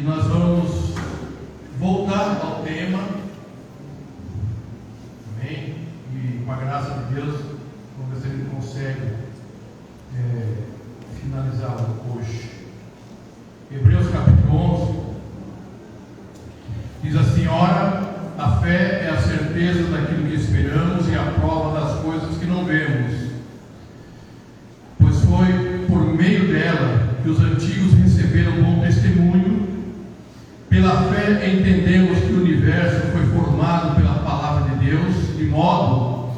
nós vamos voltar ao tema, amém? E com a graça de Deus, vamos ver se ele consegue finalizá-lo hoje. Hebreus capítulo 11 diz assim: ora, a fé é a certeza daquilo que esperamos e a prova das coisas que não vemos, pois foi por meio dela que os antigos receberam bom testemunho. Pela fé entendemos que o universo foi formado pela palavra de Deus, de modo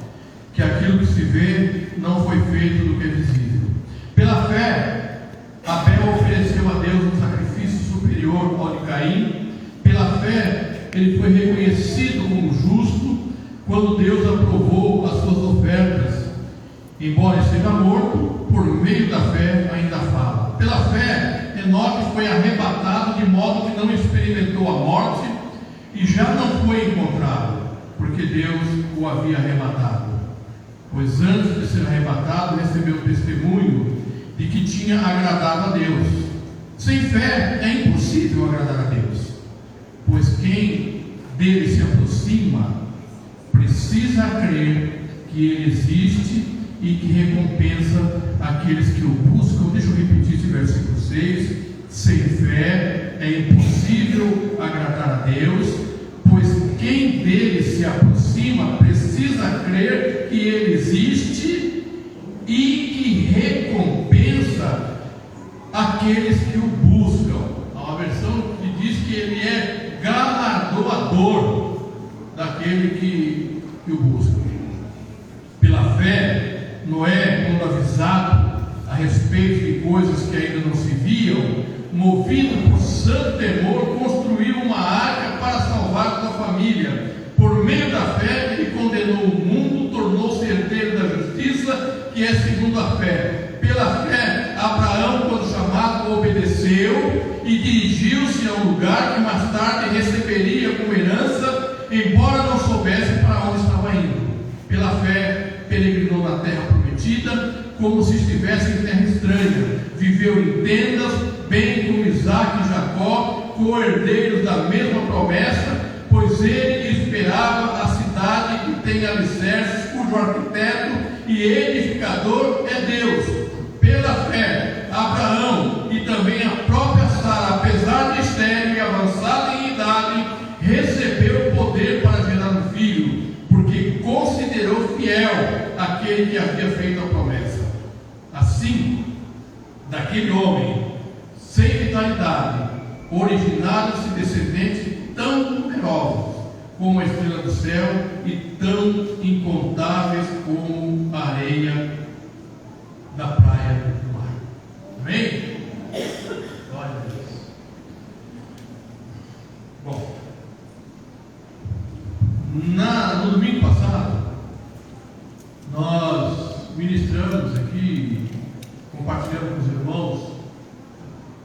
que aquilo que se vê não foi feito do que é visível. Pela fé, Abel ofereceu a Deus um sacrifício superior ao de Caim. Pela fé, ele foi reconhecido como justo quando Deus aprovou as suas ofertas. Embora esteja morto, por meio da fé ainda fala. Pela fé, Enoque foi arrebatado de modo que não experimentou a morte e já não foi encontrado, porque Deus o havia arrebatado. Pois antes de ser arrebatado, recebeu o testemunho de que tinha agradado a Deus. Sem fé é impossível agradar a Deus, pois quem dele se aproxima precisa crer que ele existe e que recompensa aqueles que o buscam. Deixa eu repetir esse versículo 6. Sem fé é impossível agradar a Deus, pois quem dele se aproxima precisa crer que ele existe e que recompensa aqueles que o buscam. Há uma versão que diz que ele é galardoador daquele que o busca. Pela fé, Noé, quando avisado a respeito de coisas que ainda não se viam, movido por santo temor, construiu uma arca para salvar sua família. Por meio da fé, ele condenou o mundo, tornou-se herdeiro da justiça, que é segundo a fé. Pela fé, Abraão, quando chamado, obedeceu e dirigiu-se a um lugar que mais tarde receberia como herança, embora não soubesse para onde estava indo. Pela fé, peregrinou na terra prometida, como se estivesse em terra estranha. Viveu em tendas, bem como Isaac e Jacó, co-herdeiros da mesma promessa, pois ele esperava a cidade que tem alicerces, cujo arquiteto e edificador é Deus. Pela fé, Abraão e também a própria Sara, apesar de estéril e avançada em idade, recebeu o poder para gerar um filho, porque considerou fiel aquele que havia feito a promessa. Assim, daquele homem sem vitalidade, originaram-se descendentes tão numerosos como a estrela do céu e tão incontáveis como a areia da praia do mar. Amém? Glória a Deus. Bom, no domingo passado, nós ministramos aqui, compartilhando com os irmãos,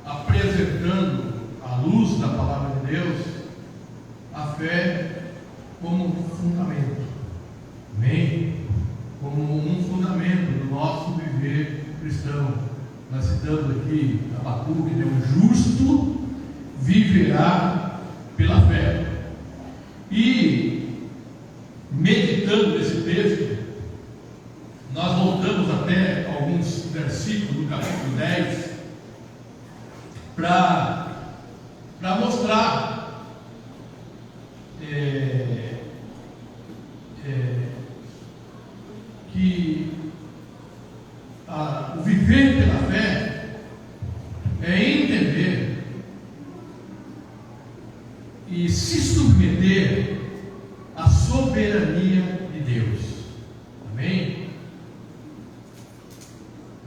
apresentando à luz da palavra de Deus a fé como um fundamento, amém? Como um fundamento do nosso viver cristão. Nós citamos aqui Abacuque, que o justo viverá pela fé. E meditando nesse texto, nós voltamos até alguns versículos do capítulo 10 para mostrar que o viver pela fé é entender e se submeter à soberania de Deus. Amém?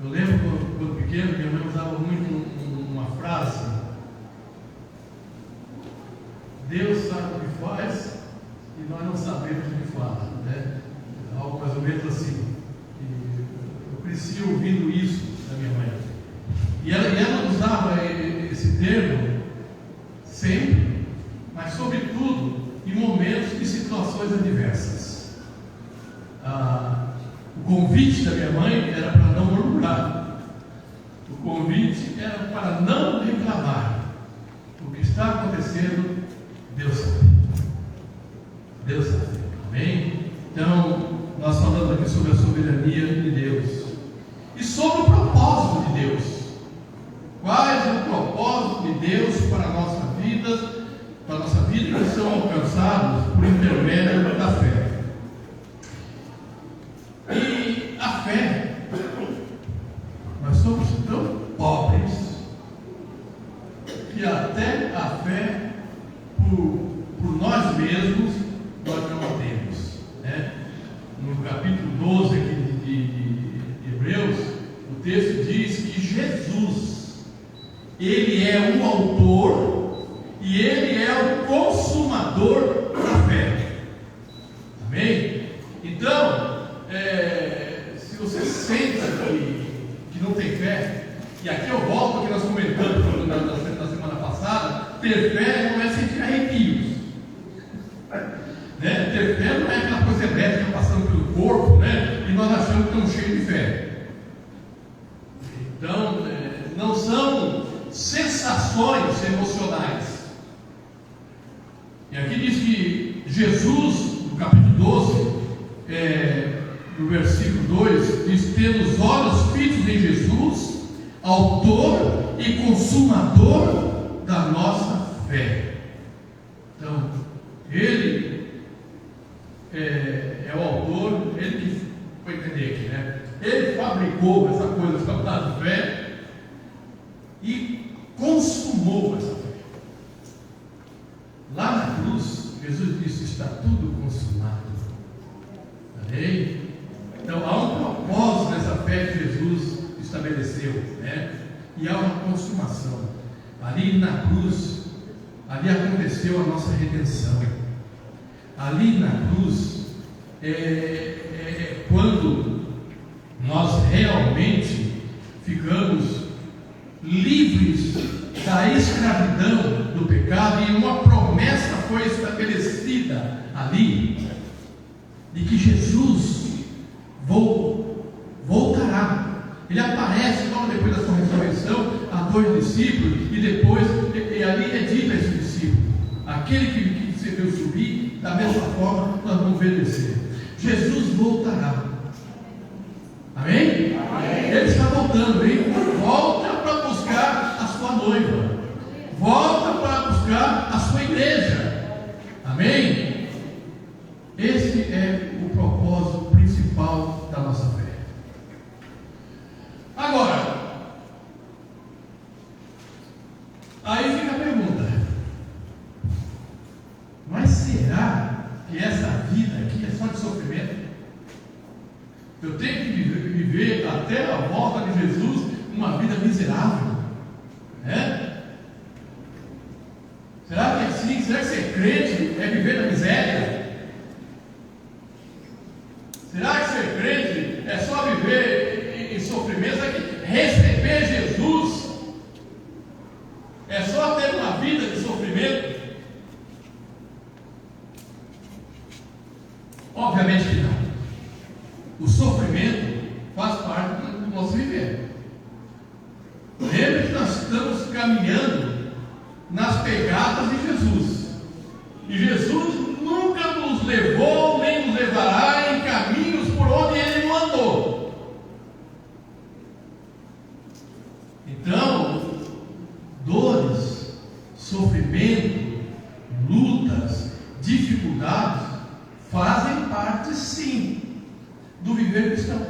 Eu lembro quando pequeno, minha mãe usava muito uma frase: Deus sabe o que faz e nós não sabemos o que faz, né? Algo mais ou menos assim. Eu cresci ouvindo isso da minha mãe. E ela usava esse termo sempre, mas sobretudo em momentos e situações adversas. O convite da minha mãe era para não murmurar. O convite era para não reclamar. O que está cedo, Deus sabe. Deus sabe. Amém? Então, nós falamos aqui sobre a soberania de Deus e sobre o propósito de Deus. Qual é o propósito de Deus para a nossa vida que são alcançados por intermédio da fé. E a fé, nós somos tão pobres que até a fé por nós mesmos nós não a temos, né? No capítulo 12 aqui de Hebreus, o texto diz que Jesus, Ele é o autor e Ele é o consumador da fé. Amém? Então, se você senta que não tem fé, e aqui eu volto ao que nós comentamos na semana passada, ter fé não é sentir arrepios. Né? Ter fé não é aquela coisa elétrica passando pelo corpo, né? E nós achamos que estamos cheios de fé. Então, não são sensações emocionais. E aqui diz que Jesus, no capítulo 12, no versículo 2, diz: tendo os olhos fitos em Jesus, autor e consumador da nossa fé. Então, Ele é o autor, Ele que foi entender aqui, né? Ele fabricou essa coisa chamada fé e consumou essa fé. Lá na cruz, Jesus disse: está tudo consumado. Amém? Então há um propósito nessa fé que Jesus estabeleceu, né? E há uma consumação. Ali na cruz, ali aconteceu a nossa redenção. Ali na cruz quando nós realmente ficamos livres da escravidão do pecado, e uma promessa foi estabelecida ali de que Jesus voltará. Ele aparece logo depois da sua ressurreição a 2 discípulos, e depois ali é dito a esse discípulo: aquele que você viu subir, da mesma forma nós vamos ver descer. Jesus voltará. Amém? Amém. Ele está voltando, ele volta para buscar a sua noiva, volta para buscar a sua igreja. Amém? Esse é o propósito principal da nossa fé. Agora, aí fica a pergunta: mas será que essa vida aqui é só de sofrimento? Eu tenho que viver até a volta de Jesus uma vida miserável? Será que é assim? Será que ser crente é viver na miséria? Será que ser crente é só viver em sofrimento? Será que receber Jesus é só ter uma vida de sofrimento? Obviamente que não. O sofrimento faz parte do nosso viver. Lembre que nós estamos caminhando nas pegadas de Jesus, e Jesus nunca nos levou nem nos levará em caminhos por onde Ele não andou. Então, dores, sofrimento, lutas, dificuldades fazem parte, sim, do viver cristão.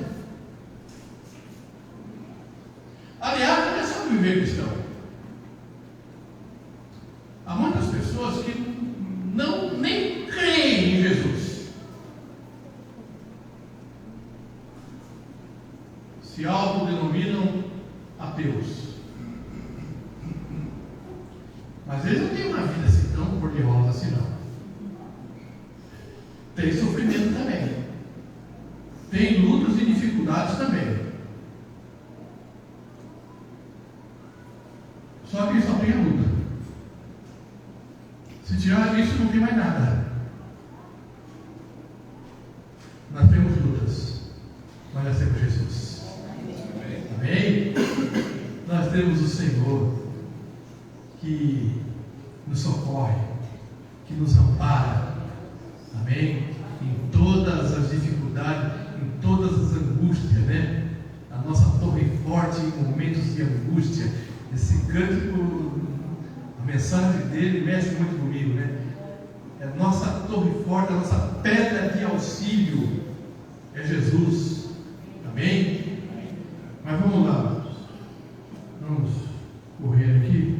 Aliás, não é só do viver cristão. Há muitas pessoas que nem creem em Jesus, se autodenominam ateus, mas eles não têm uma vida assim tão cor-de-rosa assim, não. Tem sofrimento também, tem lutas e dificuldades também. Só que só tem a luta. Se tirar isso, não tem mais nada. Nós temos lutas, mas nós temos Jesus. Amém? Nós temos o Senhor que nos socorre, que nos ampara, amém? Em todas as dificuldades, em todas as angústias, né? A nossa torre forte em momentos de angústia. Esse cântico, a mensagem dele mexe muito comigo, né? É a nossa torre forte, a nossa pedra de auxílio é Jesus, amém? Mas vamos lá, vamos correr aqui.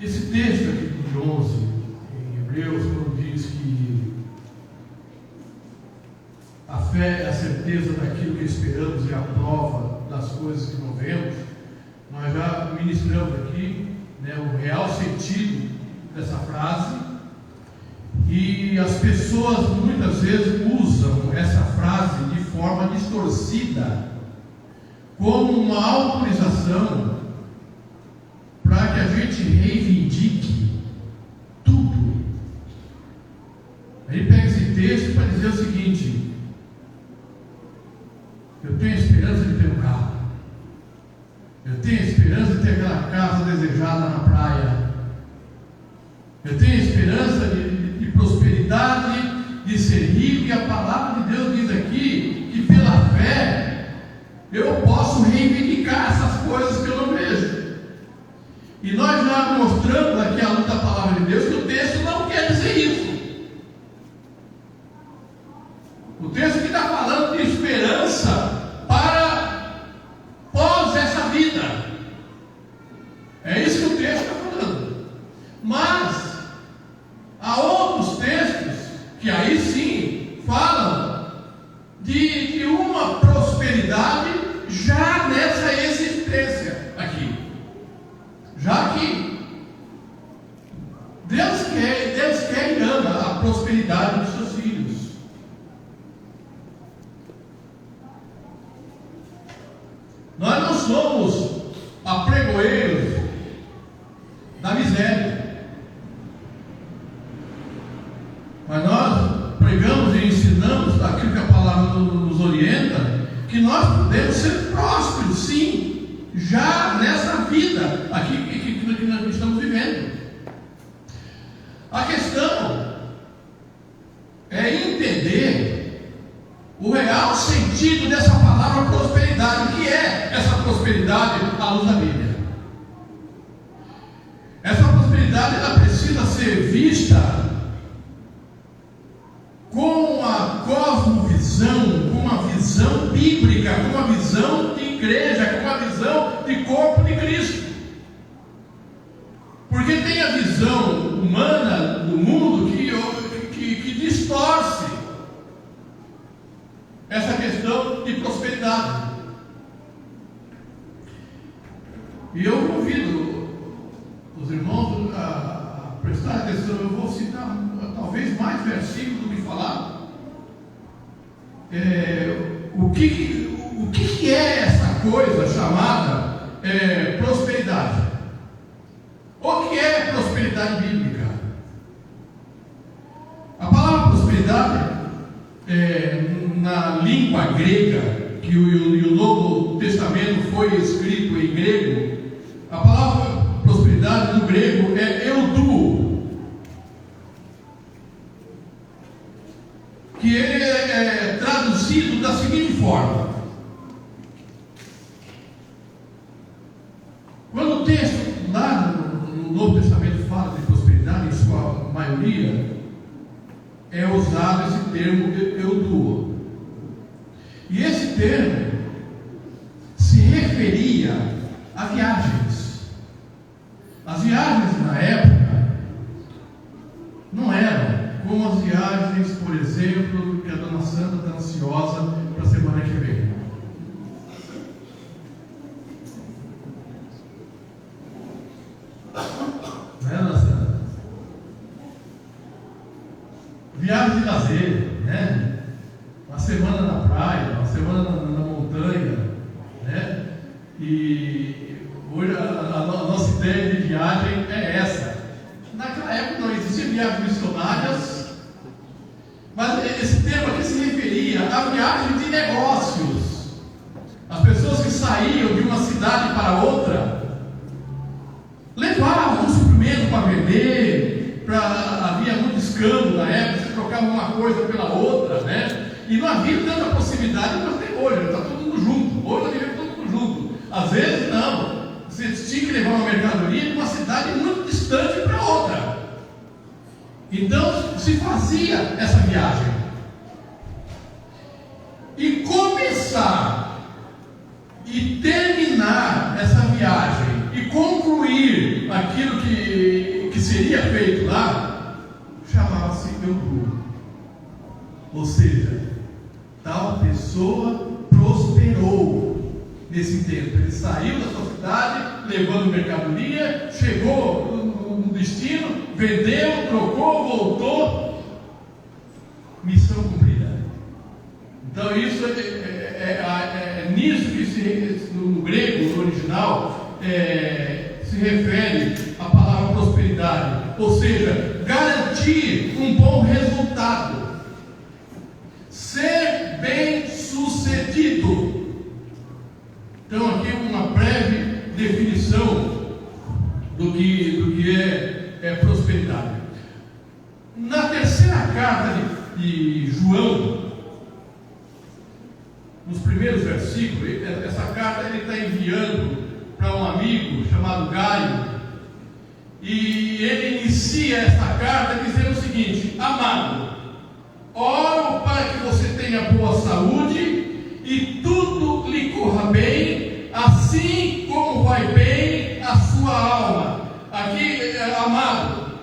Esse texto aqui de 11, em Hebreus, quando diz que a fé é a certeza daquilo que esperamos e a prova das coisas que não vemos, nós já ministramos aqui, né, o real sentido dessa frase, e as pessoas muitas vezes usam essa frase de forma distorcida, como uma autorização para que a gente reivindique tudo. Ele pega esse texto para dizer o seguinte: eu tenho a esperança de ter um carro, eu tenho a esperança de ter aquela casa desejada na praia, eu tenho a esperança de prosperidade, de ser rico, e a palavra de Deus diz aqui que pela fé eu posso reivindicar essas coisas que eu não vejo. E nós já mostramos aqui à luz da palavra de Deus que o texto não quer dizer isso. O texto que está falando de esperança para pós essa vida. É isso que o texto está falando. Mas há outros textos que aí sim falam de uma prosperidade já nessa existência aqui. Já que Deus quer e ama a prosperidade dos seus filhos. Nós não somos apregoeiros da miséria, mas nós pregamos e ensinamos aquilo que a palavra nos orienta, que nós podemos ser prósperos, sim, já nessa vida aqui que nós estamos vivendo. A questão é entender o real sentido dessa palavra prosperidade. O que é essa prosperidade à luz da Bíblia? Essa prosperidade, ela precisa ser vista com a cosmovisão, com uma visão bíblica, com uma visão de igreja, com uma visão de corpo de Cristo. Porque tem a visão humana do mundo que distorce essa questão de prosperidade. E eu convido os irmãos a prestar atenção. Eu vou citar talvez mais versículos do que falar. O que é essa coisa chamada prosperidade? O que é prosperidade bíblica? A palavra prosperidade, na língua grega, que o Novo Testamento foi escrito em grego, a palavra prosperidade no grego é euduo, que ele é traduzido da seguinte forma: quando o texto lá no Novo Testamento fala de prosperidade, em sua maioria é usado esse termo euduo, e esse termo se referia a viagens. As viagens na época não eram como as viagens, por exemplo, que a dona Sandra está ansiosa para a semana que vem. Não é, dona Sandra? Viagem de lazer, né? Uma semana na praia, uma semana na montanha, né? E hoje a nossa ideia de viagem é essa. Naquela época não existiam viagens missionárias, mas esse termo aqui se referia a viagem de negócios. As pessoas pessoas que saíam de uma cidade para outra levavam um suprimento para vender, havia muito escambo na época, você trocava uma coisa pela outra, né? E não havia tanta proximidade quanto tem hoje, está todo mundo junto. Hoje nós vivemos todo mundo junto. Às vezes não, você tinha que levar uma mercadoria de uma cidade muito distante para outra. Então se fazia essa viagem. E começar e terminar essa viagem e concluir aquilo que seria feito lá, chamava-se Eudu. Ou seja, tal pessoa prosperou nesse tempo. Ele saiu da sua cidade, levando mercadoria, chegou no destino, vendeu, trocou, voltou. Missão cumprida. Então isso é nisso que no grego, no original, se refere à palavra prosperidade. Ou seja, garantir um bom resultado. Ser bem sucedido. Então aqui uma breve definição do que é prosperidade. Na terceira carta de João, nos primeiros versículos, essa carta ele está enviando para um amigo chamado Gaio, e ele inicia essa carta dizendo o seguinte: amado, oro para que você tenha boa saúde e tudo lhe corra bem, assim como vai bem a sua alma. Aqui, amado,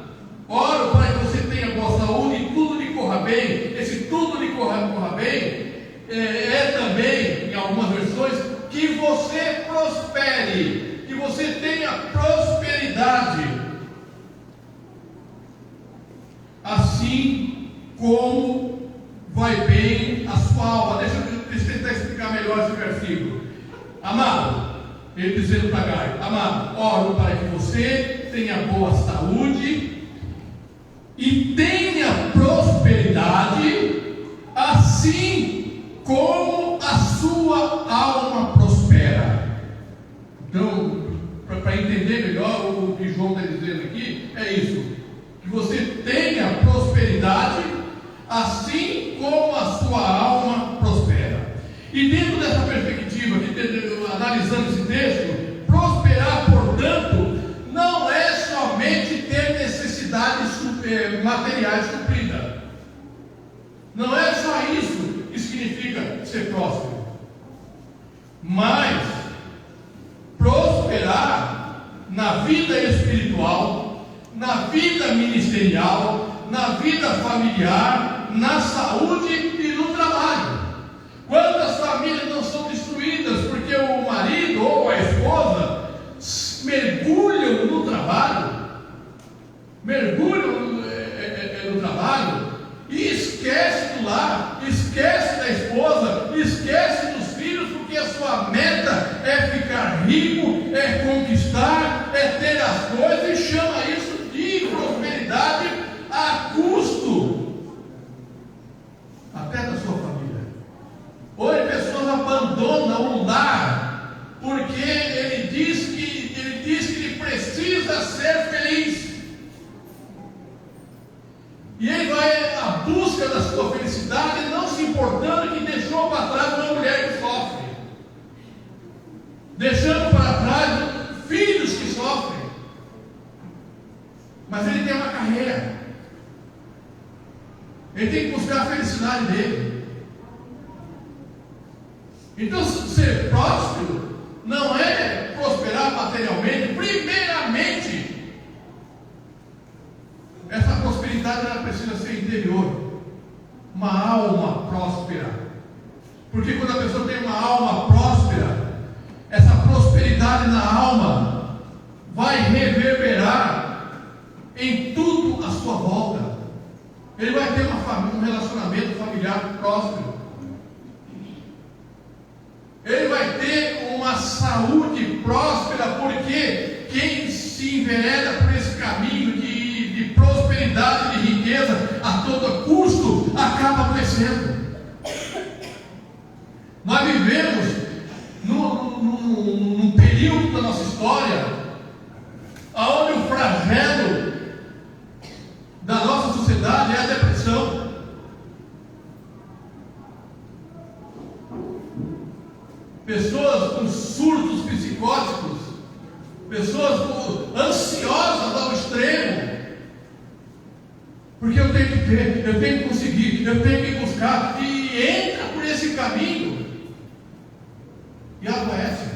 oro para que você tenha boa saúde e tudo lhe corra bem. Esse tudo lhe corra bem também, em algumas versões, que você prospere, que você tenha prosperidade, assim como vai bem a sua alma. Deixa eu tentar explicar melhor esse versículo. Amado, ele dizendo para Gaio: amado, oro para que você tenha boa saúde e tenha prosperidade, assim como a sua alma prospera. Então, para entender melhor o que João está dizendo aqui, é isso: que você tenha prosperidade, assim como a sua alma prospera. E dentro dessa perspectiva, analisando esse texto, prosperar, portanto, não é somente ter necessidades materiais supridas. Não é só isso que significa ser próspero. Mas prosperar na vida espiritual, na vida ministerial, na vida familiar, na saúde e no trabalho. Quantas famílias não são destruídas porque o marido ou a esposa mergulham no trabalho, e esquece do lar, esquece da esposa, esquece dos filhos, porque a sua meta é ficar rico, é conquistar, é ter as coisas, e chama isso de prosperidade a custo até da sua família. Hoje pessoas abandonam o lar porque ele diz que ele precisa ser feliz. E ele vai à busca da sua felicidade, não se importando que deixou para trás uma mulher que sofre, deixando para trás filhos que sofrem. Mas ele tem uma carreira, ele tem que buscar a felicidade dele. Então, ser próspero não é prosperar materialmente. Primeiramente, essa prosperidade ela precisa ser interior, uma alma próspera. Porque quando a pessoa tem uma alma próspera, essa prosperidade na alma vai reverberar em tudo à sua volta. Ele vai ter um relacionamento familiar próspero. Ele vai ter uma saúde próspera, porque quem se envereda por esse caminho de prosperidade, de riqueza a todo custo, acaba crescendo. Nós vivemos história, aonde o flagelo da nossa sociedade é a depressão. Pessoas com surtos psicóticos, pessoas ansiosas ao extremo, porque eu tenho que ter, eu tenho que conseguir, eu tenho que buscar, e entra por esse caminho e adoece.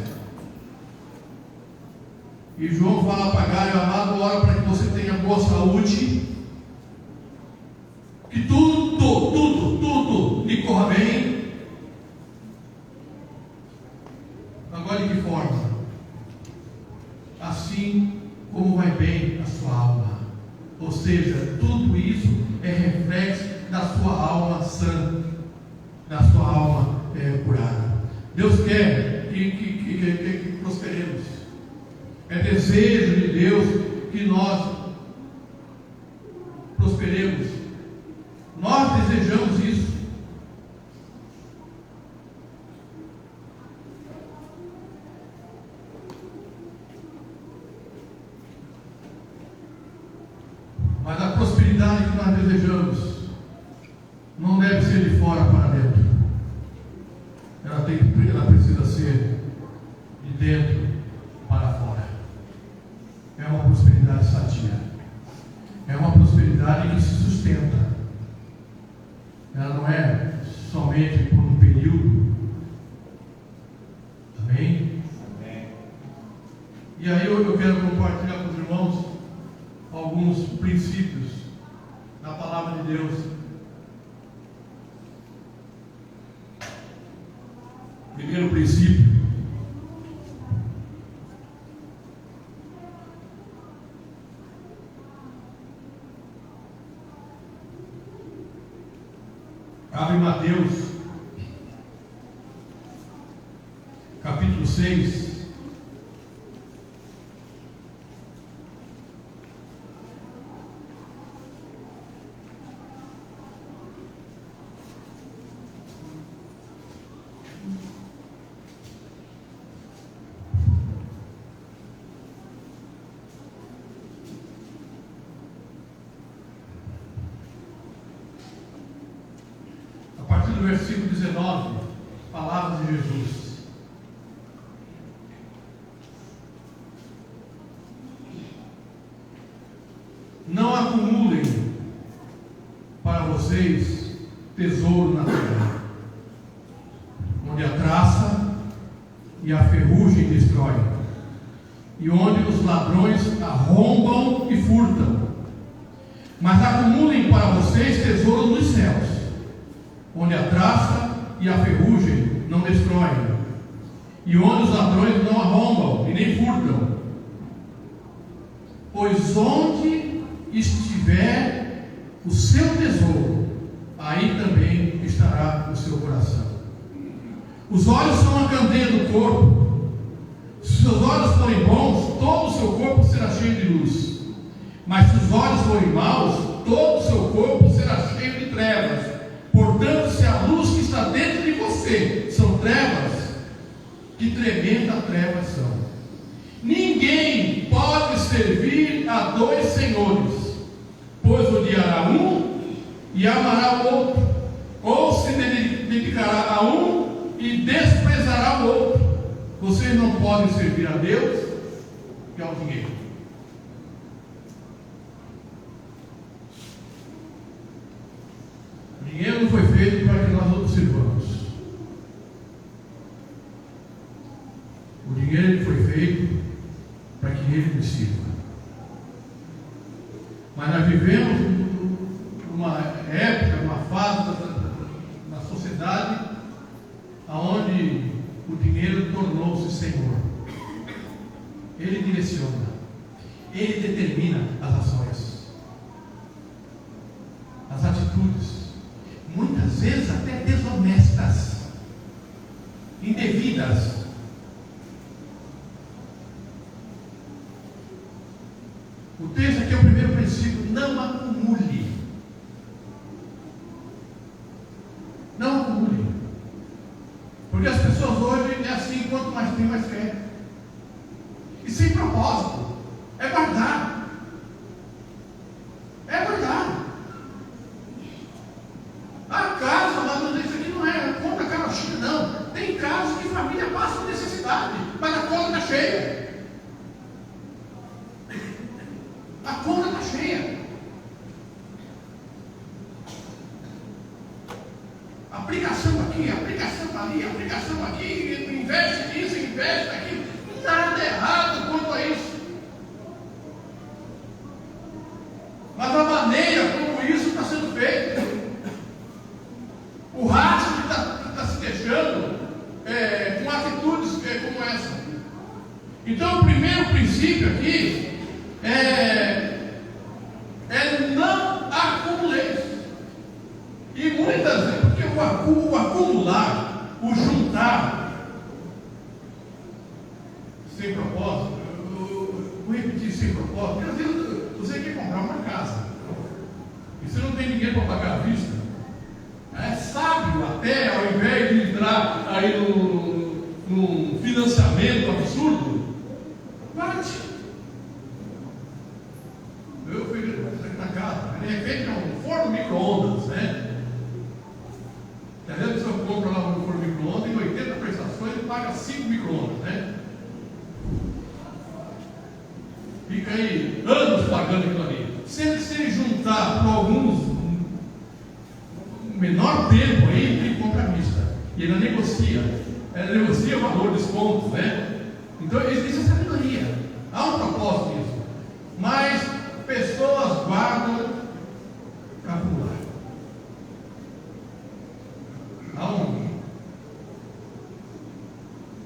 E João fala para Gaio: amado, ora para que você tenha boa saúde, que tudo lhe corra bem. Agora, de que forma? Assim como vai bem a sua alma. Ou seja, tudo isso é reflexo da sua alma sã, da sua alma curada. Deus quer que prosperemos. É desejo de Deus que nós prosperemos. Nós desejamos isso. Mas a prosperidade que nós desejamos não deve ser de fora para dentro. Ela precisa ser de dentro para fora. É uma prosperidade sadia. É uma prosperidade que se sustenta. Ela não é somente por um período. Amém? Amém. E aí eu quero compartilhar com os irmãos alguns princípios da palavra de Deus. Primeiro princípio: abre Mateus capítulo 6. No versículo 19, palavras de Jesus. Não acumulem para vocês tesouro na terra, onde a traça e a ferrugem destroem, e onde os ladrões arrombam e furtam. Mas acumulem para vocês tesouro nos céus, onde a traça e a ferrugem não destroem, e onde os ladrões não arrombam e nem furtam. Pois onde estiver o seu tesouro, aí também estará o seu coração. Os olhos são a candeia do corpo. Se os olhos forem bons, todo o seu corpo será cheio de luz. Mas se os olhos forem maus, todo o seu corpo será cheio de trevas. Portanto, se a luz que está dentro de você são trevas, que tremenda trevas são. Ninguém pode servir a dois senhores, pois odiará um e amará o outro, ou se dedicará a um e desprezará o outro. Vocês não podem servir a Deus e ao dinheiro. O dinheiro não foi feito para que nós observamos. O dinheiro foi feito para que ele nos sirva. Mas nós vivemos uma época, uma fase na sociedade onde o dinheiro tornou-se Senhor. Ele direciona, ele determina as ações, as atitudes, muitas vezes até desonestas, indevidas. O texto aqui é o primeiro princípio: não acumule. Não acumule. Porque as pessoas hoje é assim: quanto mais tem, mais quer. E A conta está cheia. Aplicação aqui, aplicação ali, aplicação aqui, investe nisso, investe naquilo. Nada errado quanto a isso. Mas a maneira como isso está sendo feito, o rastro que está se deixando com atitudes como essa. Então, o primeiro princípio aqui é não acumuleis. E muitas vezes, porque o acumular, o juntar, sem propósito, eu vou repetir sem propósito, porque às vezes você quer comprar uma casa e você não tem dinheiro para pagar à vista. É sábio até, ao invés de entrar aí num financiamento absurdo, bate. Eu fui aqui na casa, de repente é um forno micro-ondas, né? Às vezes a pessoa compra lá um forno micro-ondas, em 80 prestações e paga 5 micro-ondas, né? Fica aí anos pagando aquilo ali. Se ele juntar por alguns menor tempo aí, ele compra à vista. E ela negocia o valor dos pontos, né? Então isso é sabedoria. Há um propósito nisso. Mas pessoas guardam para acumular.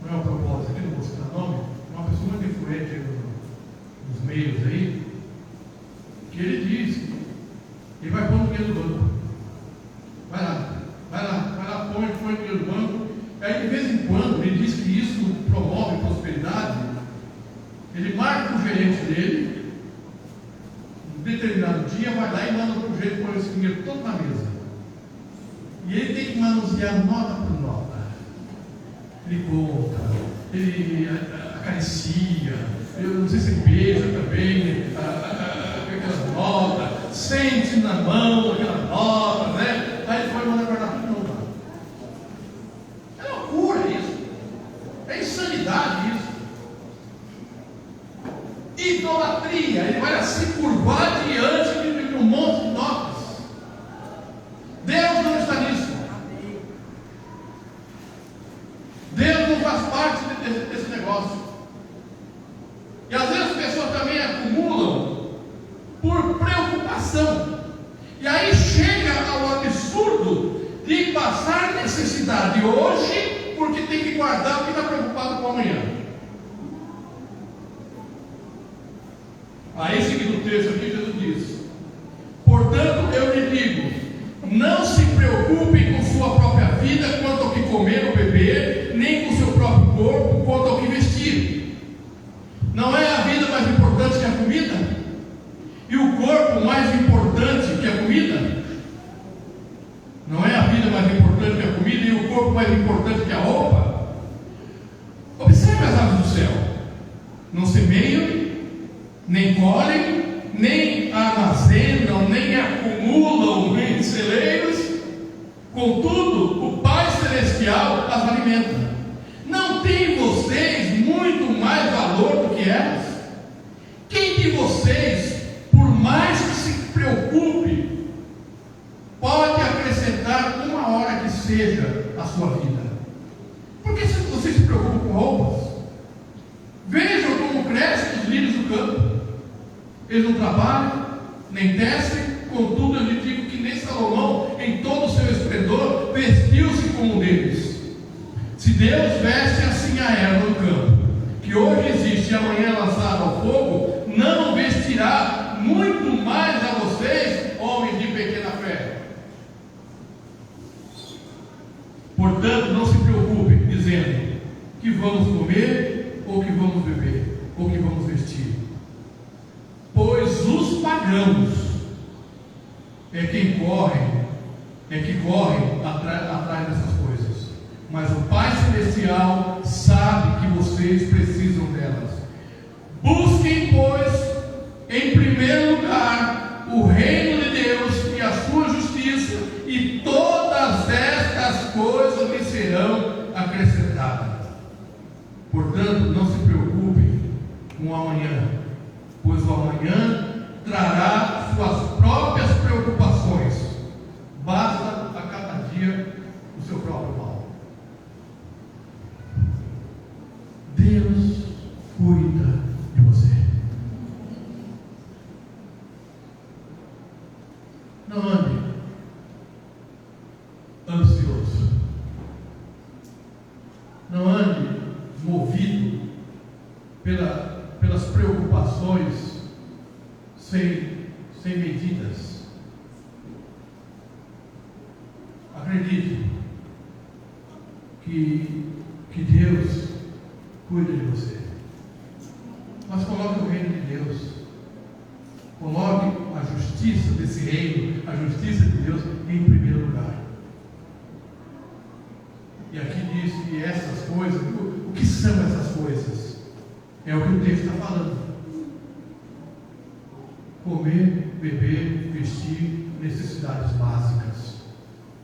Não é um propósito, aqui não vou citar nome, uma pessoa muito influente nos meios aí, que ele diz que ele vai pôr no dinheiro do banco. Vai lá, põe o dinheiro do banco. Aí de vez em quando ele diz que isso promove prosperidade. Ele marca o gerente dele, um determinado dia, vai lá e manda para o gerente pôr esse dinheiro todo na mesa. E ele tem que manusear nota por nota. Ele conta, ele acaricia, eu não sei se beija também, aquela nota, sente na mão aquela nota, né? Aí ele vai mandar guardar tudo de novo. É loucura isso. É insanidade isso. Idolatria. Ele vai se curvar diante de um monte de notas. Deus não está nisso. Deus não faz parte desse negócio. E às vezes as pessoas também acumulam por preocupação. E aí chega ao absurdo de passar necessidade hoje, porque tem que guardar o que está preocupado com amanhã. Aí, seguindo o texto aqui, Jesus diz: portanto, eu lhe digo, não se preocupe com sua própria vida quanto ao que comer ou beber, nem com seu próprio corpo quanto ao que vestir. Não é a vida mais importante que a comida? E o corpo mais importante que a comida? Não é a vida mais importante que a comida e o corpo mais importante que a roupa? Observe as aves do céu. Não semeiam, nem colhem, nem armazenam, nem acumulam em celeiros. Contudo, o Pai Celestial as alimenta. Não tem vocês muito mais valor do que elas? Quem de vocês, por mais que se preocupe, pode acrescentar uma hora que seja a sua vida? Por que vocês se preocupam com roupas? Vejam como crescem os lírios do campo. Eles não trabalham, nem tecem. Contudo, eu lhe digo que nem Salomão, em todo o seu esplendor, vestiu-se como um deles. Se Deus veste assim a erva do campo, que hoje existe e amanhã é lançada ao fogo, não vestirá muito mais a vocês, homens de pequena fé. Portanto, não se preocupem, dizendo que vamos comer, ou que vamos beber, ou que vamos vestir. Pois os pagãos que correm atrás dessas coisas. Mas o Pai Celestial sabe que vocês precisam delas. Busquem, pois, em primeiro lugar o reino de Deus e a sua justiça, e todas estas coisas lhe serão acrescentadas. Portanto, não se preocupem com o amanhã, pois o amanhã trará suas próprias preocupações. Basta a cada dia o seu próprio mal. Deus cuida de você. Não ande ansioso. Não ande movido pelas preocupações sem medidas. Acredite que Deus cuida de você. Mas coloque o reino de Deus. Coloque a justiça desse reino, a justiça de Deus em primeiro lugar. E aqui diz que essas coisas, o que são essas coisas? É o que o texto está falando. Comer, beber, vestir, necessidades básicas,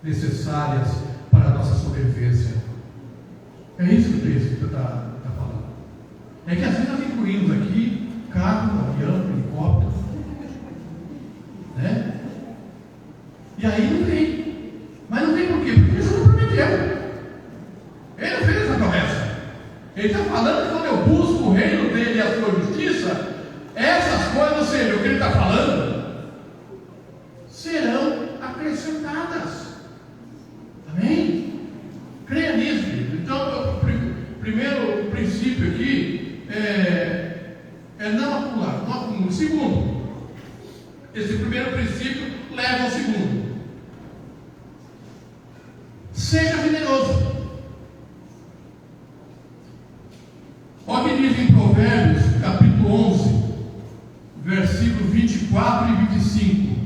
necessárias para a nossa sobrevivência. É isso que o texto está falando. É que às vezes nós incluímos aqui carro, avião, helicóptero, né? E aí não tem. Mas não tem por quê? Porque Jesus não prometeu. Ele não fez essa promessa. Ele está falando que quando eu busco o reino dele e a sua justiça, essas coisas, ou seja, o que ele está falando, serão acrescentadas. Amém? Creia nisso, querido. Então, o primeiro princípio aqui é não acumular, não acumular. Segundo, esse primeiro princípio leva ao segundo. Seja generoso. Olha o que diz em Provérbios, capítulo 11, versículo 24 e 25.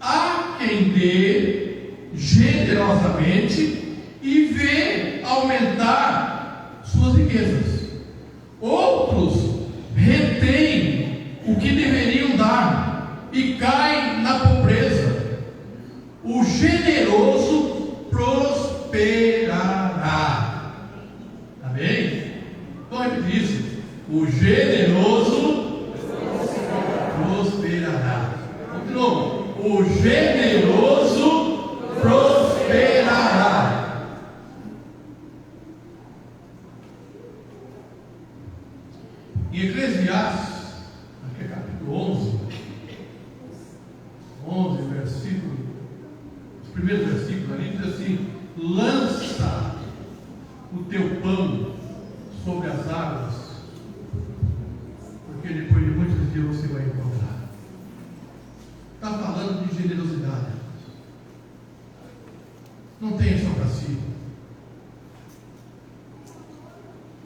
Há quem dê generosamente e vê aumentar suas riquezas. Outros retêm o que deveriam dar e caem na pobreza. O generoso prosperará. Amém? Vamos repetir isso. O generoso prosperará. De novo. O generoso prosperará. Em Eclesiastes, aqui é capítulo 11, versículo, os primeiros versículos ali, diz assim: lança o teu pão sobre as águas, porque depois de muitos dias você vai encontrar. Está falando de generosidade. Não tenha só para si.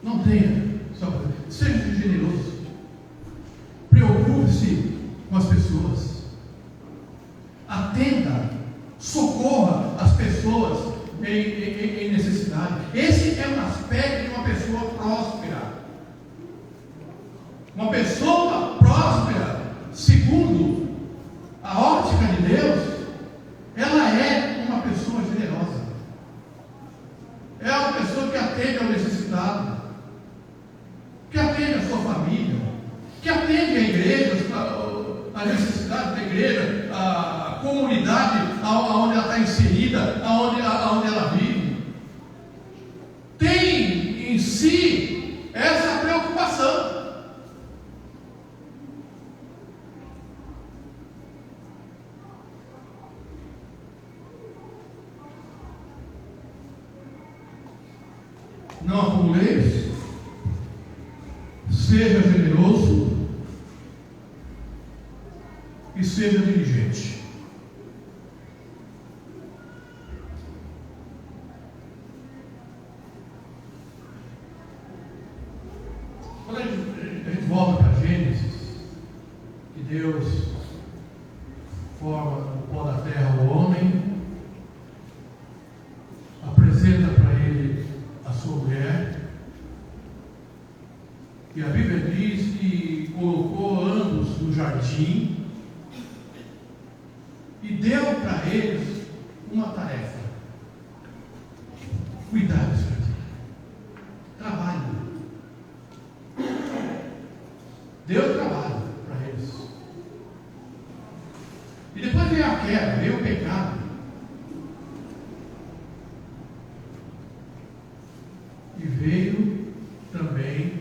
Não tenha só para si. Seja generoso. Preocupe-se com as pessoas. Atenda, socorra as pessoas em necessidade. Esse é um aspecto de uma pessoa próspera. Uma pessoa próspera, segundo a ótica de Deus, ela é uma pessoa generosa. É uma pessoa que atende ao necessitado, que atende a sua família, que atende a igreja, a necessidade da igreja, a comunidade onde ela está inserida, aonde ela vive. Tem em si essa preocupação. Não acumuleis, seja generoso e seja diligente. Quando a gente volta para Gênesis, que Deus forma o pó da terra o homem, apresenta para ele a sua mulher, e a Bíblia diz que colocou ambos no jardim e deu para eles uma tarefa: cuidar desse jardim, trabalho. Deu trabalho para eles. veio o pecado. E veio também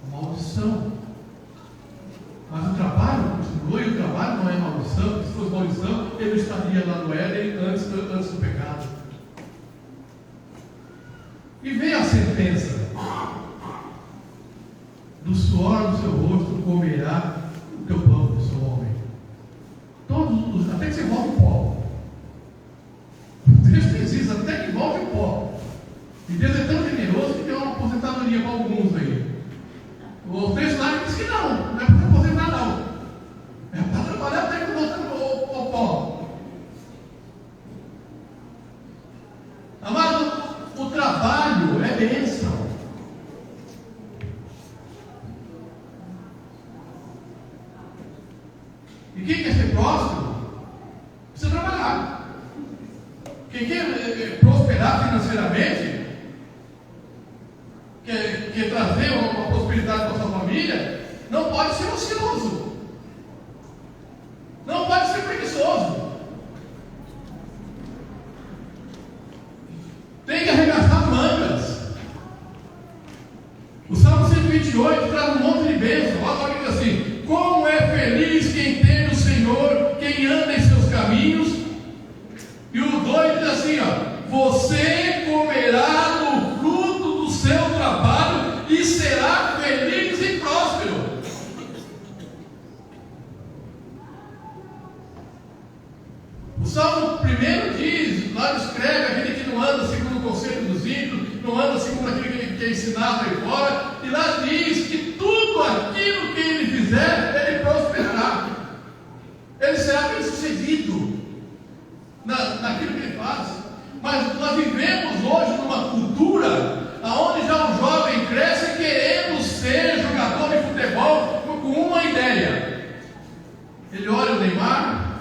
a maldição. Mas o trabalho continuou, e o trabalho não é maldição, porque se fosse maldição, ele estaria lá no Éden antes do pecado. E veio a sentença: do suor do seu rosto comerá o teu pão, seu homem. Até que você volte o pó. Deus fez isso, até que volte o pó. E Deus é tão generoso que deu uma aposentadoria para alguns aí. O texto lá diz que não é para aposentar, não. É para trabalhar até que volte o pó. Amado, o trabalho é bênção. E quem quer ser próspero precisa trabalhar. Quem quer prosperar financeiramente, quer trazer uma prosperidade para a sua família, não pode ser ocioso, não pode ser preguiçoso. Tem que arregaçar mangas. O Salmo 128 traz um monte de bênção. Olha o que diz assim: como é feliz quem teme o Senhor, quem anda em seus caminhos. E o 2 diz assim: você comerá do fruto do seu trabalho e será feliz e próspero. O Salmo 1 diz, lá escreve: aquele que não anda segundo o conselho dos ímpios, não anda segundo aquilo que é ensinado aí fora. E lá diz que tudo aquilo que ele fizer, ele prosperará. Ele será bem sucedido naquilo que ele faz. Mas nós vivemos hoje numa cultura onde já o jovem cresce querendo ser jogador de futebol com uma ideia. Ele olha o Neymar,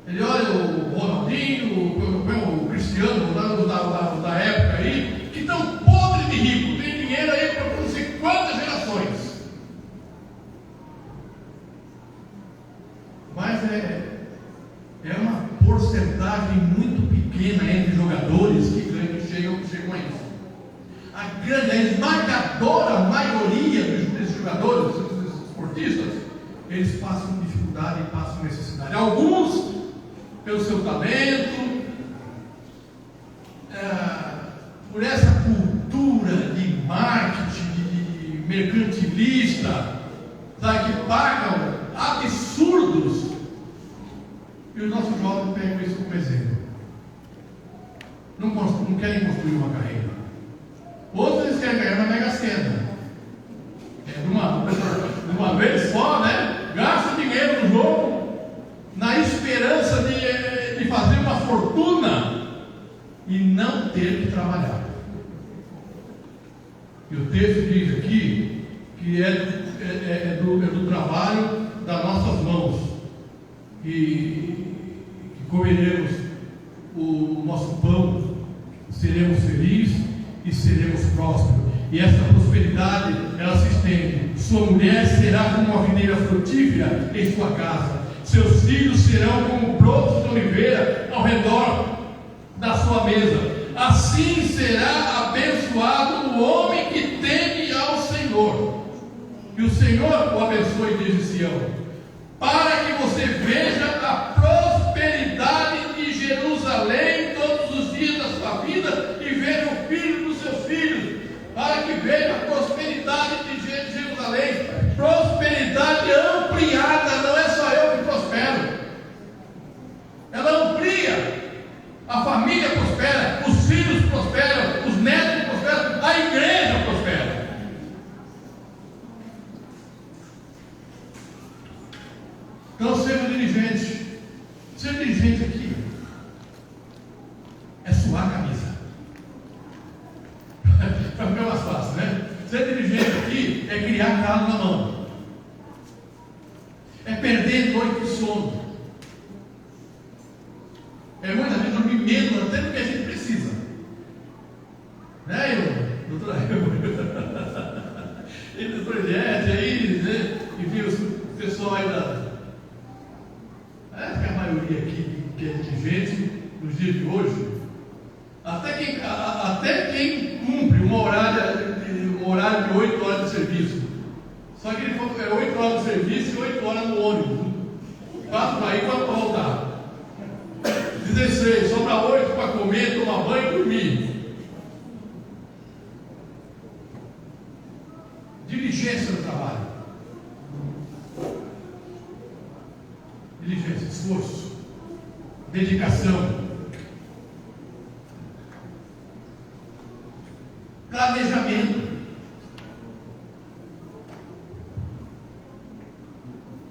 ele olha o Ronaldinho, o Cristiano Ronaldo da época aí, que estão podres de rico, tem dinheiro aí para não sei quantas gerações. Mas é uma porcentagem muito pequena entre jogadores que chegam a isso. A esmagadora maioria desses jogadores, desses esportistas, eles passam dificuldade e passam necessidade. Alguns pelo seu talento, por essa cultura de marketing, de mercantilista, sabe, que pagam absurdos. E os nossos jovens pegam isso como exemplo. Não querem construir uma carreira. Outros eles querem ganhar na Mega Sena. De uma vez só, né? Gasta dinheiro no jogo, na esperança de fazer uma fortuna e não ter que trabalhar. E o texto diz aqui que é do trabalho das nossas mãos. E comeremos o nosso pão, seremos felizes e seremos prósperos. E essa prosperidade, ela se estende. Sua mulher será como uma videira frutífera em sua casa. Seus filhos serão como brotos de oliveira ao redor da sua mesa. Assim será abençoado o homem que teme ao Senhor. E o Senhor o abençoe desde Sião, para que você veja a prosperidade de Jerusalém todos os dias da sua vida e veja o filho dos seus filhos, para que veja a prosperidade de Jerusalém, prosperidade ampliada. Não é só eu que prospero, ela amplia. A família prospera, os filhos prosperam, os netos prosperam, a igreja prospera. Então, seja dirigente. Ser dirigente aqui é suar a camisa. Para ficar mais fácil, né? Ser dirigente aqui é criar calo na mão, é perder noite de sono, é muitas vezes dormir menos até do que a gente precisa, né, doutora? E doutor Jete aí, né? Enfim, o pessoal aí nos dias de hoje, até quem cumpre um horário de 8 horas de serviço. Só que ele falou que é 8 horas de serviço e 8 horas no ônibus. 4 para ir, 4 para voltar. 16, sobra 8 para comer, tomar banho e dormir. Diligência no trabalho. Diligência, esforço, dedicação, planejamento,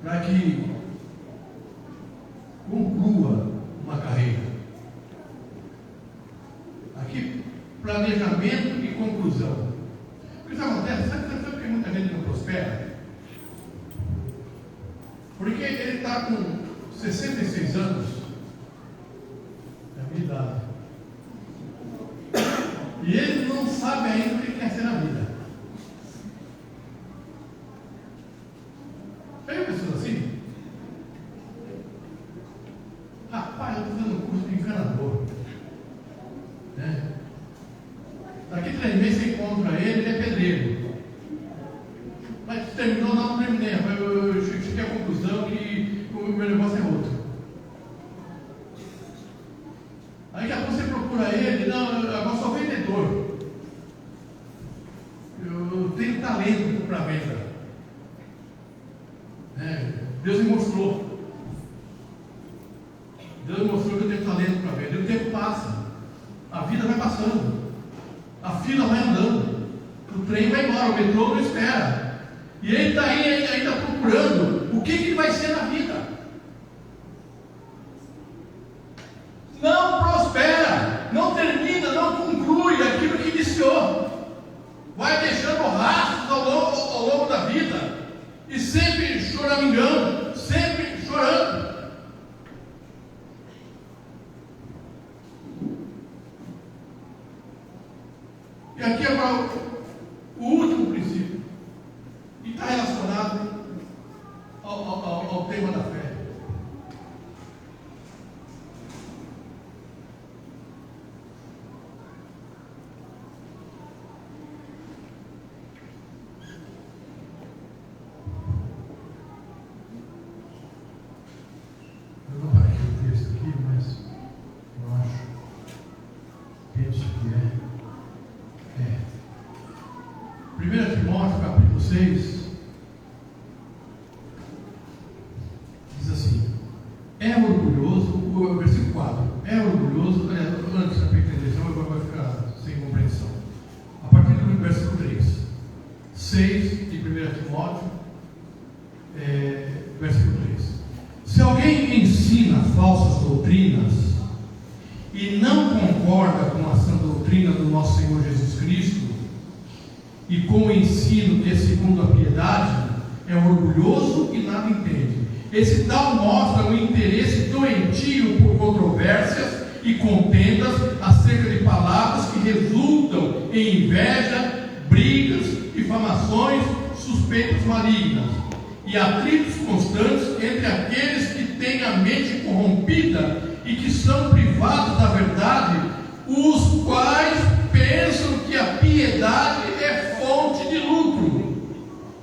para que conclua uma carreira. Aqui, planejamento e conclusão. O que isso acontece? Sabe por que muita gente não prospera? Porque ele está com 66 anos, é a minha idade, e ele não sabe ainda o que quer ser na vida. Tem pessoas assim? Rapaz, eu estou fazendo um curso de encanador, né? Daqui 3 meses você encontra ele é pedreiro. Mas terminou, não terminei. Eu cheguei à conclusão que o meu negócio é outro. Aí já você procura ele, não, agora sou vendedor. Eu tenho talento para venda. Deus me mostrou. Deus me mostrou que eu tenho talento para venda. E o tempo passa. A vida vai passando. A fila vai andando. O trem vai embora, o metrô não espera. E ele está aí ainda procurando o que ele vai ser na vida. Não prospera, não termina, não conclui aquilo que iniciou. Vai deixando rastros ao longo da vida. E sempre choramingando, sempre chorando. E aqui agora o último princípio. E está relacionado ao tema da fé. Eu não marquei o texto aqui, mas eu acho, penso que é. 1 Timóteo capítulo 6 diz assim: é orgulhoso, o versículo 4, é orgulhoso, antes da pretensão, agora vai ficar sem compreensão. A partir do versículo 3, 6 de 1 Timóteo, versículo 3: se alguém ensina falsas doutrinas e não concorda com a sã doutrina do nosso Senhor Jesus Cristo, e com o ensino que é segundo a piedade, é orgulhoso e nada entende. Esse tal mostra um interesse doentio por controvérsias e contendas acerca de palavras que resultam em inveja, brigas, difamações, suspeitas malignas e atritos constantes entre aqueles que têm a mente corrompida e que são privados da verdade, os quais pensam que a piedade é fonte de lucro.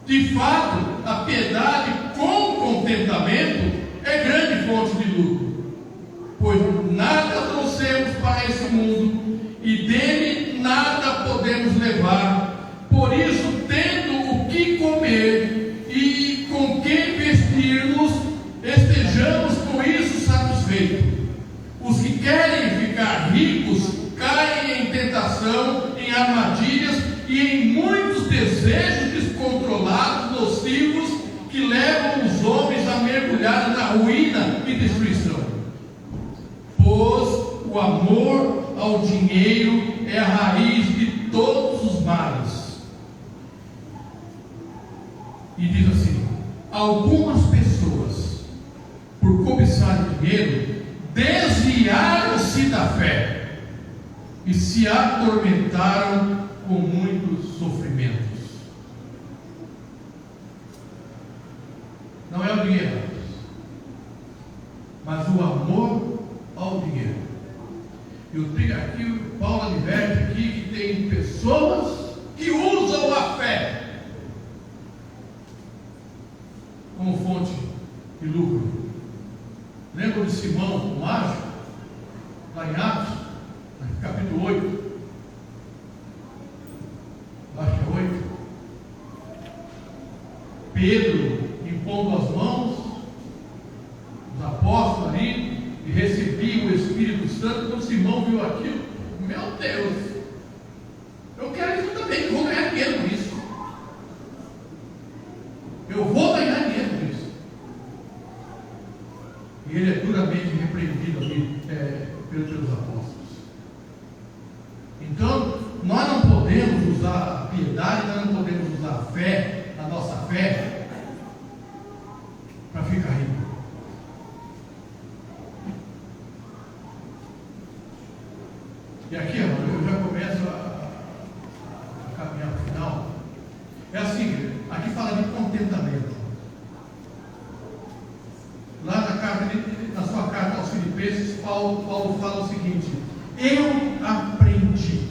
De fato, a piedade com contentamento é grande fonte de lucro, pois nada trouxemos para esse mundo e dele nada podemos levar. Por isso, tendo o que comer e com que vestir-nos, estejamos com isso satisfeitos. Os que querem ficar ricos caem em tentação, em armadilhas e em muitos desejos descontrolados, nocivos, que levam os homens a mergulhar na ruína e destruição. Pois o amor ao dinheiro é a raiz de todos os males. E diz assim: algumas pessoas, por cobiçar dinheiro, desviaram-se da fé e se atormentaram com muitos sofrimentos. Não é o dinheiro, mas o amor ao dinheiro. depois de Simão, o mágico, lá em Atos, capítulo 8, acho que é 8, Pedro impondo as mãos, os apóstolos ali, e recebia o Espírito Santo. Quando Simão viu aquilo, meu Deus, eu quero isso também, eu vou ganhar dinheiro com isso. Eu vou ganhar dinheiro com isso. E ele é duramente repreendido ali pelos apóstolos. Então, nós não podemos usar a piedade, nós não podemos usar a fé, a nossa fé, para ficar rico. E aqui, eu já começo a caminhar para o final. É assim, aqui fala de contentamento. Lá na sua carta aos Filipenses, Paulo fala o seguinte: eu aprendi.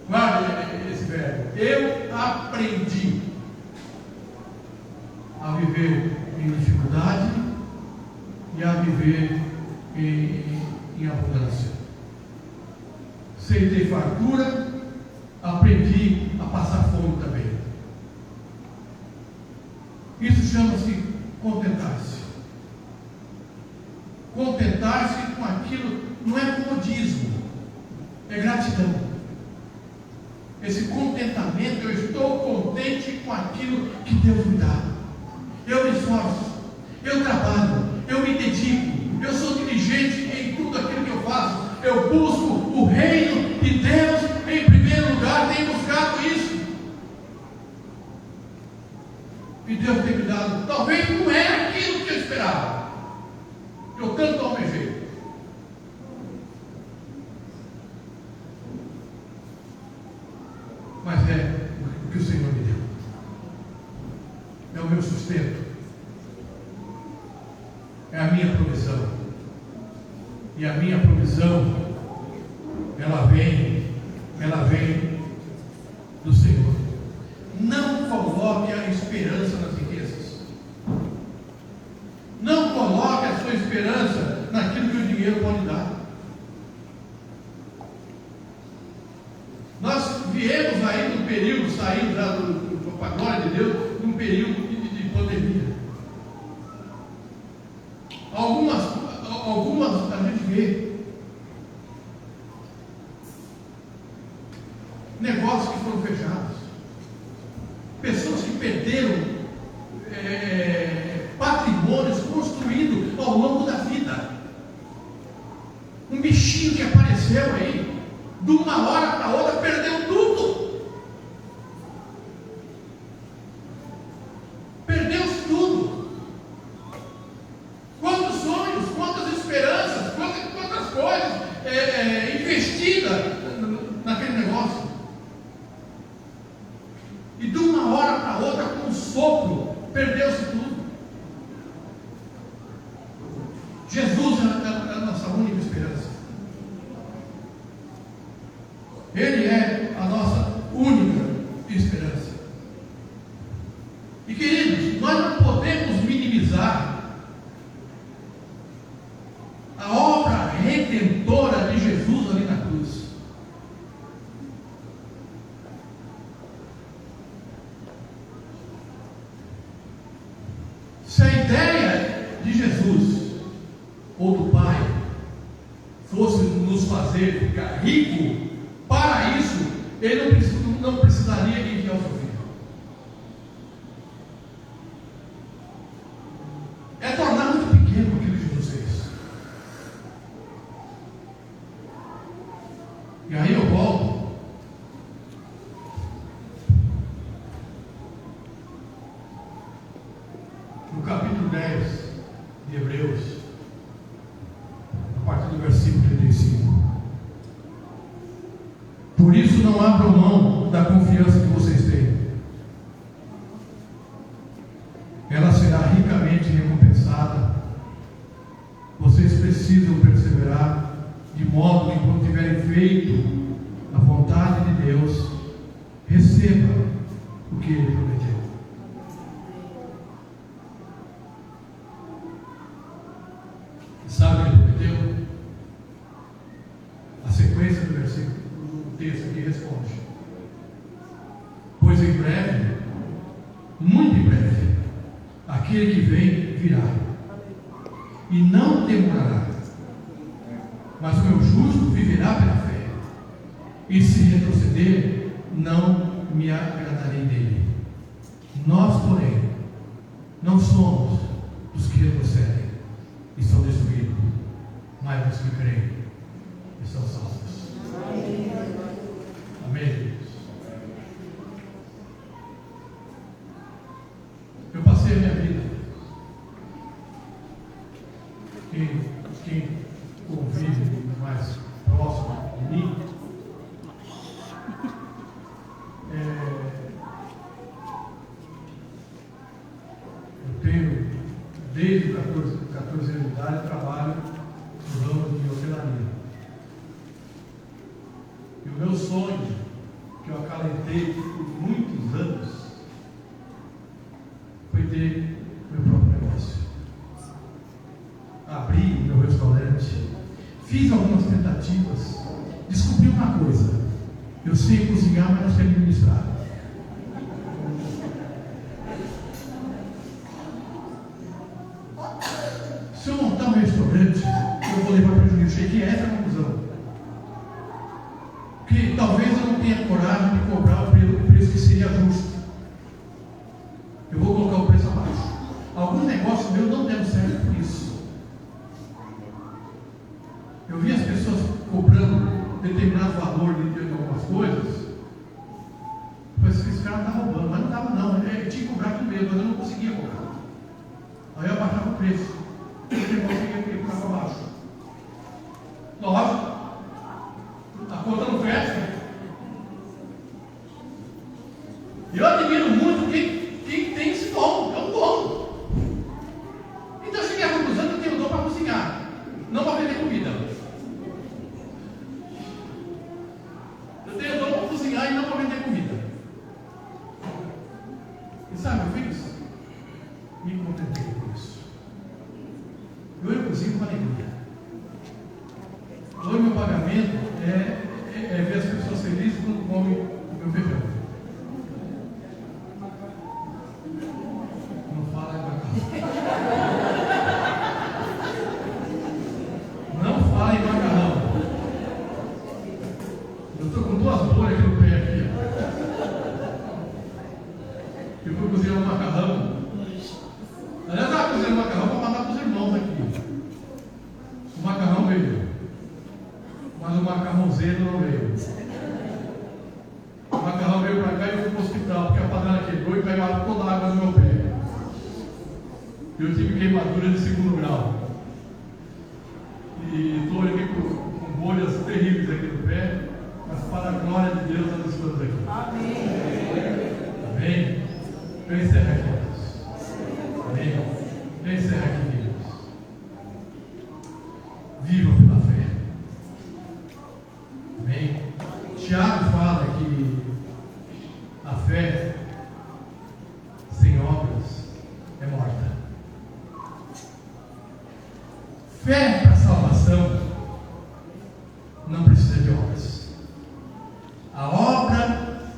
Guarda esse verbo. Eu aprendi a viver em dificuldade e a viver em abundância. Sei ter fartura, aprendi a passar fome também. Isso chama-se contentar-se. Contentar-se com aquilo não é comodismo, é gratidão. Esse contentamento, eu estou contente com aquilo que Deus me dá. Eu me esforço, eu trabalho, eu me dedico, eu sou diligente em tudo aquilo que eu faço. Eu busco o reino de Deus em primeiro lugar, tenho buscado isso. E Deus tem me dado, talvez não é aquilo que eu esperava, que eu tanto almejei. Mas é o que o Senhor me deu. É o meu sustento. É a minha provisão. E a minha provisão, ela vem do Senhor. Não coloque a esperança nas riquezas. Não coloque a sua esperança naquilo que o dinheiro pode dar. Nós viemos aí no período, saímos já para a glória de Deus, num período de pandemia. Algumas a gente vê negócios que foram fechados, pessoas que perderam patrimônios construídos ao longo da vida. Um bichinho que apareceu aí, de uma hora para outra, perdeu tudo. Perdeu-se tudo. Quantos sonhos, quantas esperanças, quantas coisas investidas naquele negócio. E de uma hora para outra, com um sopro, perdeu-se tudo. Jesus é a nossa única esperança. Ele é a nossa única esperança. E queridos, nós não podemos minimizar a obra redentora de Jesus ali na cruz. Se a ideia de Jesus ou do Pai fosse nos fazer ficar rico, para isso ele não precisaria enviar o seu filho. É tornar muito pequeno aquilo que Jesus fez. E aí eu volto no capítulo 10 de Hebreus, a partir do versículo 35. Por isso não abram mão da confiança que vocês têm. Ela será ricamente recompensada. Vocês precisam perseverar, de modo que quando tiverem feito a vontade de Deus, recebam o que Ele prometeu. em breve, muito em breve, aquele que vem virá, e não demorará. Mas o meu justo viverá pela fé, e se retroceder, não me agradarei dele. Nós, porém, não somos os que retrocedem e são destruídos, mas os que creem e são salvos. Amém. Eu passei a minha vida, quem convive mais próximo de mim, eu tenho, desde 14 anos de idade, trabalho no ramo de hotelaria. E o meu sonho, que eu acalentei por muitos anos, foi ter meu próprio negócio. Abri meu restaurante, fiz algumas tentativas, descobri uma coisa: eu sei cozinhar, mas não sei administrar. Se eu montar um restaurante, eu vou levar prejuízo. Cheguei a essa conclusão. Que talvez eu não tenha coragem de cobrar o preço que seria justo. Eu vou colocar o preço abaixo. Alguns negócios meus não deram certo por isso. Eu vi as pessoas cobrando determinado valor de algumas coisas. Eu pensei que esse cara está roubando, mas não estava não. Ele tinha que cobrar aquilo mesmo, mas eu não conseguia cobrar. Aí eu abaixava o preço. O negócio ia ficar para baixo. Lógico. A conta não fecha. Eu admiro muito quem tem esse dom. É um dom. Então eu cheguei à conclusão que eu tenho dom para cozinhar, não para vender comida. Eu tenho dom para cozinhar e não para vender comida. E sabe o que eu fiz? Me contentei com isso. Eu cozinho com alegria. Hoje meu pagamento é ver as pessoas felizes quando comem o meu feijão. Não fala em macarrão. Não fala em macarrão. Eu estou com duas bolhas aqui no pé aqui. Eu fui cozinhar um macarrão. Aliás, eu estava cozinhando macarrão para mandar para os irmãos aqui. O macarrão veio, mas o macarrãozeiro não veio. O macarrão veio para cá e eu fui para o hospital, porque a panela quebrou e pegaram toda a água no meu pé. Eu tive queimadura de 2º grau. E estou aqui com bolhas terríveis aqui no pé, mas para a glória de Deus nós estamos aqui. Amém. Amém. Eu encerro aqui, Deus. Amém. Eu encerro aqui, Deus. Viva pela fé. Amém. Tiago fala que a fé sem obras é morta. Fé para salvação não precisa de obras. A obra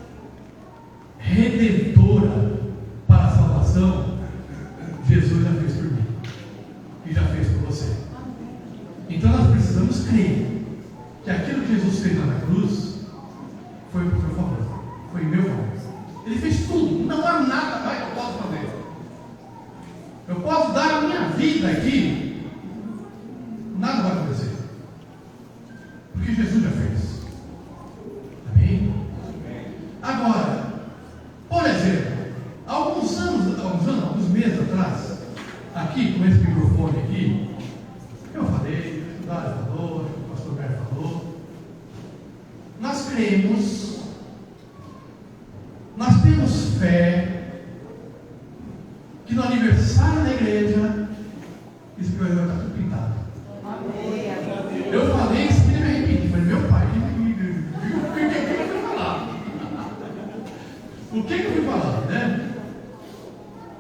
redentora para a salvação, Jesus já fez por mim e já fez por você. Então nós precisamos crer que aquilo que Jesus fez lá na cruz foi por meu favor, foi em meu favor. Ele fez tudo, não há nada mais que eu posso fazer. Eu posso dar a minha vida aqui, nada vai acontecer, porque Jesus já fez. Amém? Agora, por exemplo, alguns meses atrás, aqui com esse microfone aqui, eu falei, o Dário falou, o pastor Bério falou, nós cremos, nós temos fé que no aniversário da igreja esse vai estar tudo pintado. Amém. Eu falei isso e me arrependi. Falei, meu pai, o que eu fui falar? O que eu fui falar, né?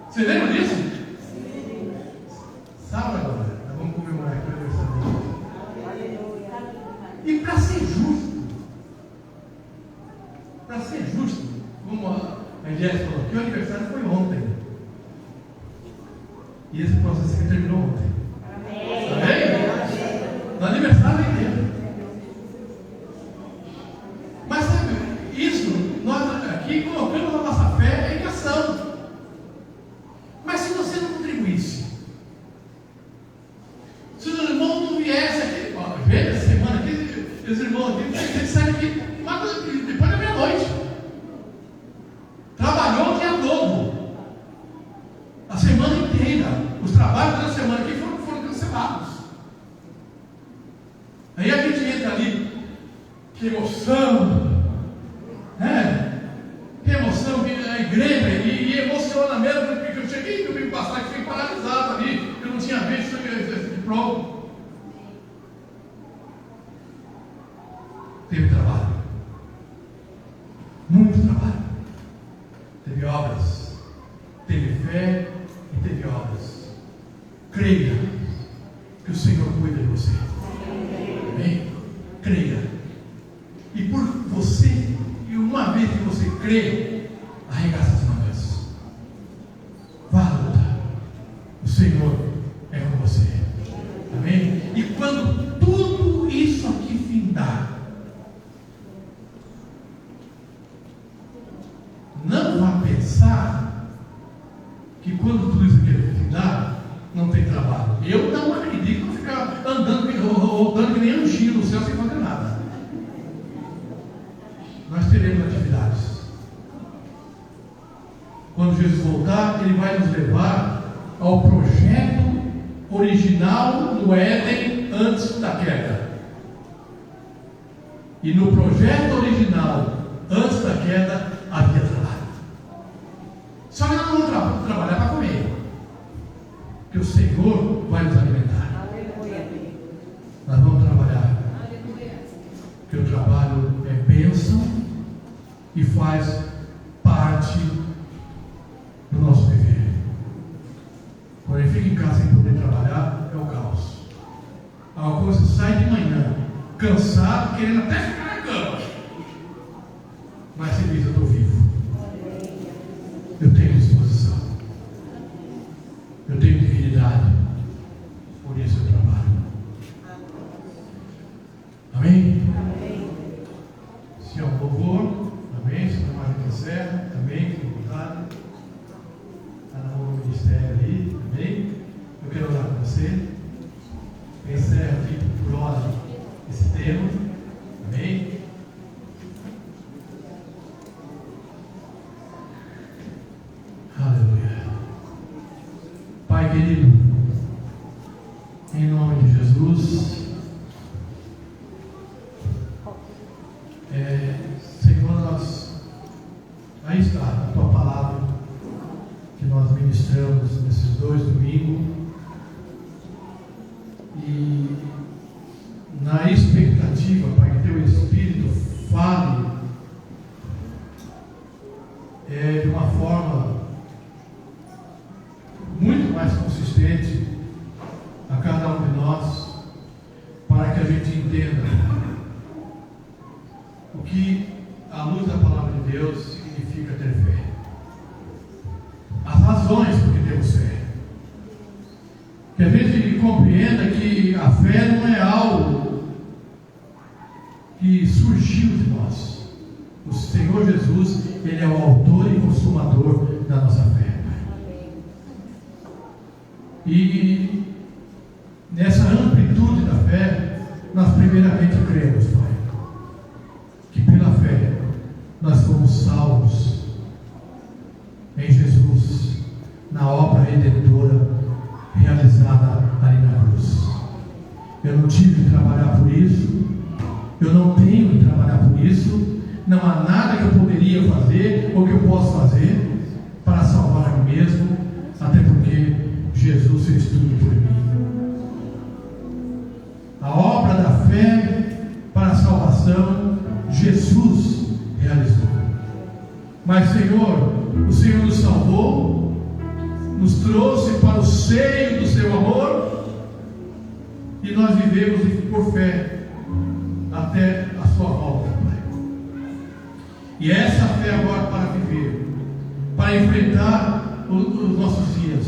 Você lembra disso? Sim. Sábado agora, nós vamos comemorar aqui o aniversário da igreja. E para ser justo, vamos lá. A Jéssica falou que o aniversário foi ontem. E esse processo aqui terminou ontem. Amém? No aniversário é dele. Mas sabe, isso nós aqui colocamos a nossa fé em ação. Mas se você não contribuísse, se os irmãos não viessem aqui, veja essa semana aqui, os irmãos aqui, eles saem aqui depois da meia-noite. Trabalhou o dia todo, a semana inteira. Os trabalhos da semana aqui foram cancelados. Aí a gente entra ali, que emoção, que emoção, que a igreja, e emociona mesmo, porque eu cheguei, eu vim passar aqui, fiquei paralisado ali, eu não tinha visto esse prova. Teve trabalho, muito trabalho, teve obras, teve fé e teve obras. Creia que o Senhor cuida de você. Amém? Creia. E por você, e uma vez que você crê, arregaça as mangas. Vá lutar. O Senhor é com você. Amém? E quando tudo isso aqui findar, não vá pensar que quando tudo isso aqui findar, não tem trabalho. Eu não acredito em ficar andando, rodando que nem um giro no céu sem fazer nada. Nós teremos atividades. Quando Jesus voltar, Ele vai nos levar ao projeto original no Éden antes da queda. E no projeto original antes da queda havia trabalho. Só que nós não vamos trabalhar para comer, que o Senhor vai nos alimentar. Nós vamos trabalhar, que o trabalho é bênção e faz parte do nosso viver. Quando ele fica em casa sem poder trabalhar, é o caos. Alguma coisa sai de manhã, cansado, querendo até ficar na cama, mas você diz: eu estou vivo, eu tenho disposição, eu tenho dignidade, por isso eu trabalho. Amém? Amém. Se é um louvor, amém. Se não mais encerra, amém. Fique à vontade. Está na mão do ministério ali, amém. Eu quero orar com você. Encerro aqui por hora esse tema, amém. Aleluia. Pai querido, em nome de Jesus, Senhor, aí está a tua palavra que nós ministramos nesses 2 domingos, e na expectativa, Pai, que teu Espírito fale de uma forma muito mais consistente a cada um de nós, para que a gente entenda o que, à luz da palavra de Deus, significa ter fé, as razões por que temos fé, que a gente compreenda que a fé não é algo que surgiu de nós. O Senhor Jesus, Ele é o autor e consumador da nossa fé. E nessa amplitude da fé, nós primeiramente cremos, Pai, que pela fé nós fomos salvos em Jesus, na obra redentora realizada ali na cruz. Eu não tive que trabalhar por isso, eu não tenho que trabalhar por isso, não há nada que eu poderia fazer ou que eu possa fazer para salvar a mim mesmo, até porque Jesus fez tudo por mim. A obra da fé para a salvação, Jesus realizou. Mas, Senhor, o Senhor nos salvou, nos trouxe para o seio do seu amor, e nós vivemos por fé até a sua volta, Pai. E essa fé agora para viver para enfrentar os nossos dias,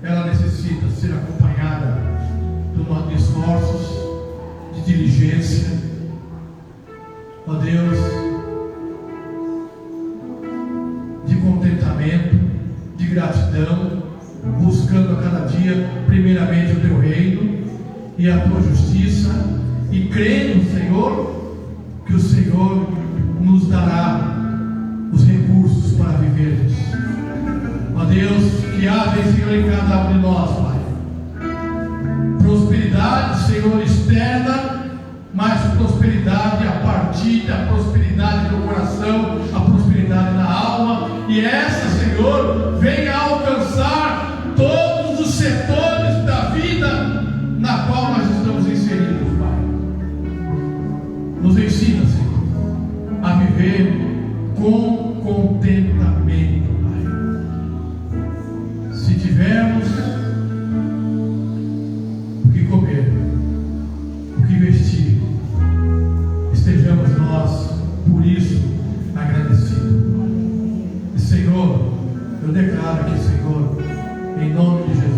ela necessita ser acompanhada de esforços, de diligência. Ó Deus, de contentamento, de gratidão, buscando a cada dia primeiramente o Teu reino e a Tua justiça, e crendo, Senhor, que o Senhor nos dará os recursos para vivermos. Ó Deus, que haja, Senhor, em cada um de nós, Pai, prosperidade, Senhor, externa, mas prosperidade a partir da prosperidade do coração, a prosperidade na alma, e essa, Senhor, venha alcançar todos os setores da vida na qual nós estamos inseridos, Pai. Nos ensina, Senhor, a viver com contentamento, Pai. Se tivermos o que comer, o que vestir, estejamos nós, por isso, agradecidos. E, Senhor, eu declaro aqui, Senhor, em nome de Jesus,